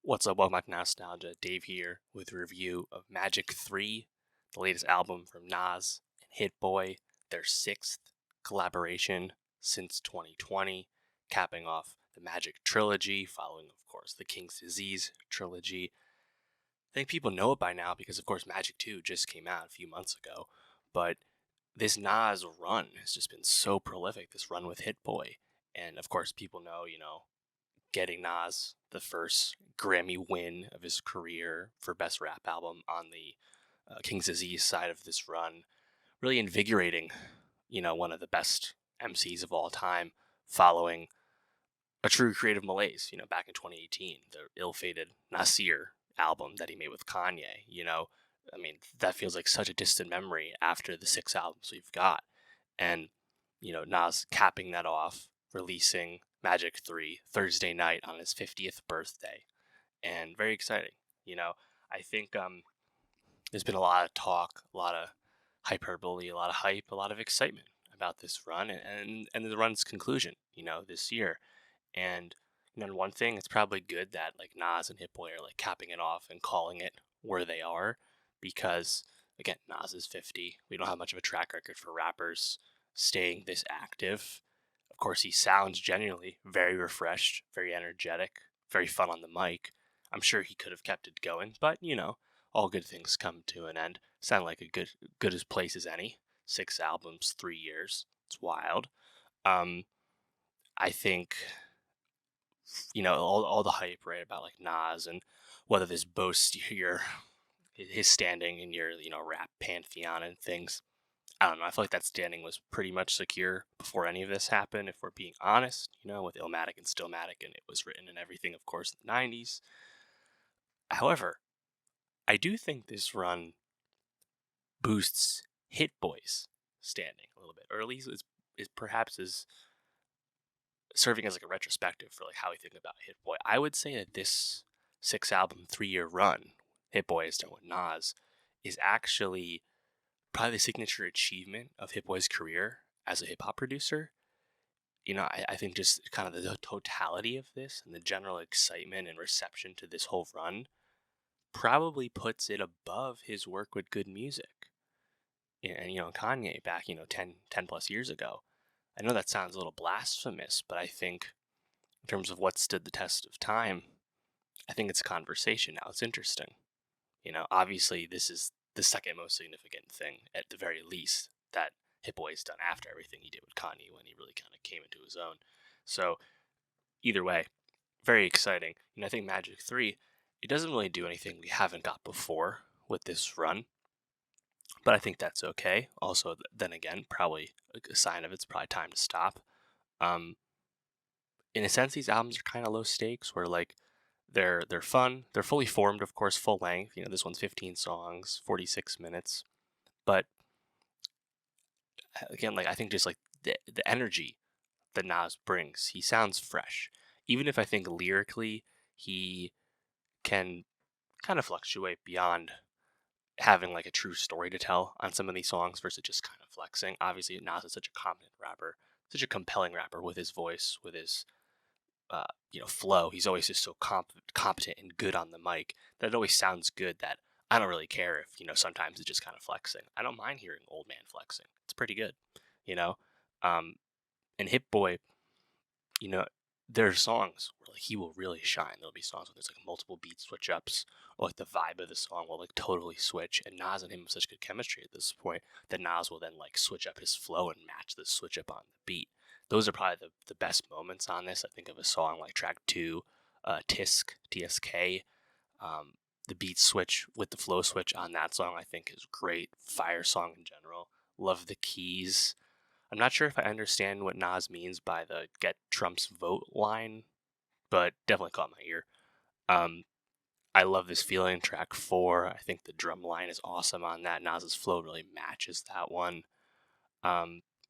What's up, welcome back to Nowstalgia. Dave here with a review of Magic 3, the latest album from Nas and Hit Boy, their sixth collaboration since 2020, capping off the Magic trilogy, following, of course, the King's Disease trilogy. I think people know it by now because, of course, Magic 2 just came out a few months ago, but this Nas run has just been so prolific, this run with Hit Boy. And, of course, people know, getting Nas the first Grammy win of his career for Best Rap Album on the King's Disease side of this run. Really invigorating, one of the best MCs of all time following a true creative malaise, back in 2018, the ill-fated Nasir album that he made with Kanye, that feels like such a distant memory after the six albums we've got. And, Nas capping that off, releasing Magic 3 Thursday night on his 50th birthday. And very exciting. I think there's been a lot of talk, a lot of hyperbole, a lot of hype, a lot of excitement about this run and the run's conclusion, this year. And one thing, it's probably good that like Nas and Hit Boy are like capping it off and calling it where they are, because again, Nas is 50. We don't have much of a track record for rappers staying this active. Of course, he sounds genuinely very refreshed, very energetic, very fun on the mic. I'm sure he could have kept it going, but all good things come to an end. Sound like a good as place as any. Six albums, 3 years. It's wild. I think all the hype, right, about like Nas and whether this boasts his standing in your rap pantheon and things. I don't know. I feel like that standing was pretty much secure before any of this happened, if we're being honest, with Illmatic and Stillmatic, and it was written and everything, of course, in the 90s. However, I do think this run boosts Hit Boy's standing a little bit, or at least is perhaps is serving as like a retrospective for like how we think about Hit Boy. I would say that this 6 album, 3 year run Hit Boy has done with Nas is actually probably the signature achievement of Hit Boy's career as a hip hop producer. I think just kind of the totality of this and the general excitement and reception to this whole run probably puts it above his work with Good Music. And, Kanye back, 10 plus years ago. I know that sounds a little blasphemous, but I think in terms of what stood the test of time, I think it's a conversation now. It's interesting. Obviously this is the second most significant thing, at the very least, that Hit Boy's done after everything he did with Kanye when he really kind of came into his own. So either way, very exciting. I think Magic 3, it doesn't really do anything we haven't got before with this run, but I think that's okay. Also, then again, probably a sign of it's probably time to stop. In a sense, these albums are kind of low stakes, where like they're fun, they're fully formed, of course, full length. This one's 15 songs, 46 minutes, but again, like I think just like the energy that Nas brings, he sounds fresh. Even if I think lyrically he can kind of fluctuate beyond having like a true story to tell on some of these songs versus just kind of flexing. Obviously, Nas is such a competent rapper, such a compelling rapper with his voice, with his flow. He's always just so competent and good on the mic that it always sounds good. That I don't really care if sometimes it's just kind of flexing. I don't mind hearing old man flexing. It's pretty good, you know. And Hit Boy, you know, there are songs where like he will really shine. There'll be songs where there's like multiple beat switch ups, or like the vibe of the song will like totally switch. And Nas and him have such good chemistry at this point that Nas will then like switch up his flow and match the switch up on the beat. Those are probably the best moments on this. I think of a song like track 2, TSK. The beat switch with the flow switch on that song I think is great. Fire song in general. Love the keys. I'm not sure if I understand what Nas means by the "Get Trump's vote" line, but definitely caught my ear. Um, I love this feeling. Track 4, I think the drum line is awesome on that. Nas's flow really matches that one.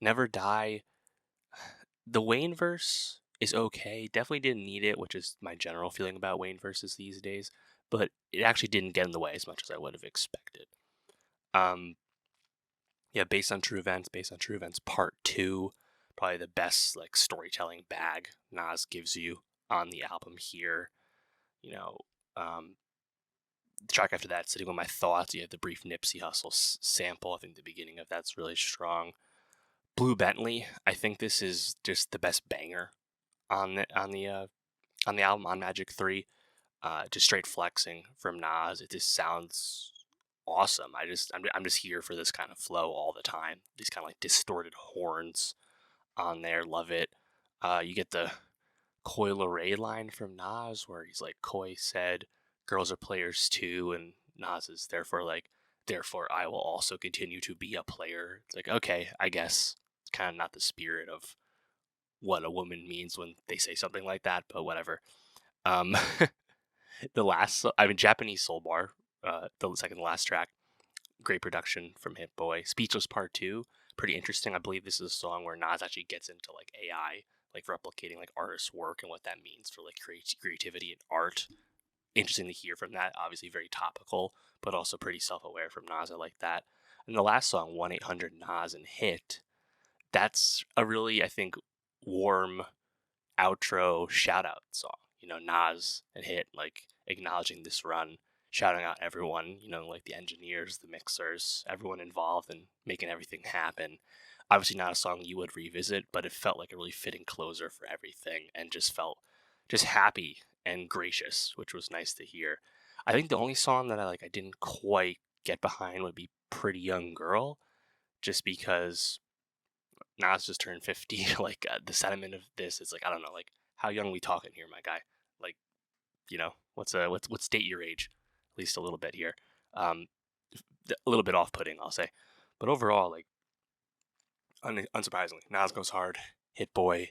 Never Die. The Wayne verse is okay. Definitely didn't need it, which is my general feeling about Wayne verses these days. But it actually didn't get in the way as much as I would have expected. Yeah, Based on True Events, Part 2, probably the best like storytelling bag Nas gives you on the album here. The track after that, Sitting With My Thoughts, you have the brief Nipsey Hussle sample. I think the beginning of that's really strong. Blue Bentley, I think this is just the best banger on the album on Magic 3. Just straight flexing from Nas. It just sounds awesome. I'm just here for this kind of flow all the time. These kind of like distorted horns on there. Love it. You get the Coil Ray line from Nas where he's like, Coy said, girls are players too. And Nas is therefore I will also continue to be a player. It's like, okay, I guess it's kind of not the spirit of what a woman means when they say something like that, but whatever. Um, Japanese Soul Bar, the second to last track, great production from Hit Boy. Speechless Part 2, pretty interesting. I believe this is a song where Nas actually gets into like AI, like replicating like artists' work and what that means for like creativity and art. Interesting to hear from that. Obviously very topical, but also pretty self-aware from Nas. I like that. And the last song, 1-800 Nas and Hit, that's a really, I think, warm outro shout out song. Nas and Hit, like acknowledging this run, shouting out everyone, like the engineers, the mixers, everyone involved in making everything happen. Obviously not a song you would revisit, but it felt like a really fitting closer for everything and just felt just happy and gracious, which was nice to hear. I think the only song that I didn't quite get behind would be Pretty Young Girl, just because Nas just turned 50. The sentiment of this is like, I don't know, like how young we talking here, my guy? Like, what state your age? At least a little bit here. Um, a little bit off-putting, I'll say. But overall, like, unsurprisingly, Nas goes hard. Hit Boy,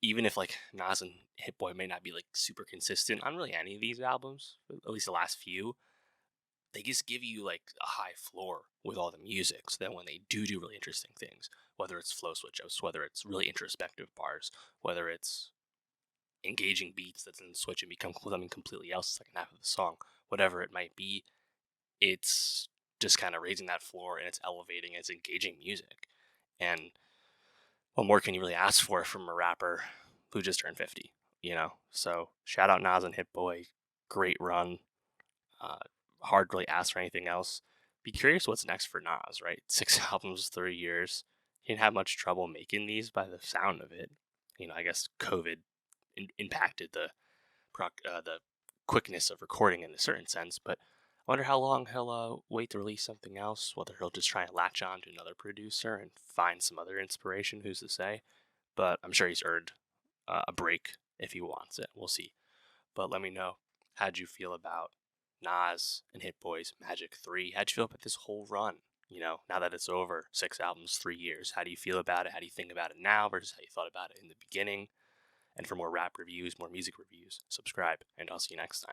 even if like Nas and Hit Boy may not be like super consistent on really any of these albums, at least the last few, they just give you like a high floor with all the music. So that when they do really interesting things, whether it's flow switch ups, whether it's really introspective bars, whether it's engaging beats that then switch and become something completely else the second half of the song, whatever it might be, it's just kind of raising that floor and it's elevating, it's engaging music. And what more can you really ask for from a rapper who just turned 50, So shout out Nas and Hit Boy. Great run. Uh, hard to really ask for anything else. Be curious what's next for Nas, right? 6 albums, 3 years. He didn't have much trouble making these by the sound of it. I guess COVID impacted the quickness of recording in a certain sense, but I wonder how long he'll wait to release something else, whether he'll just try and latch on to another producer and find some other inspiration, who's to say. But I'm sure he's earned a break if he wants it. We'll see. But let me know, how'd you feel about Nas and Hit Boy's Magic 3? How'd you feel about this whole run? Now that it's over, 6 albums, 3 years, how do you feel about it? How do you think about it now versus how you thought about it in the beginning? And for more rap reviews, more music reviews, subscribe, and I'll see you next time.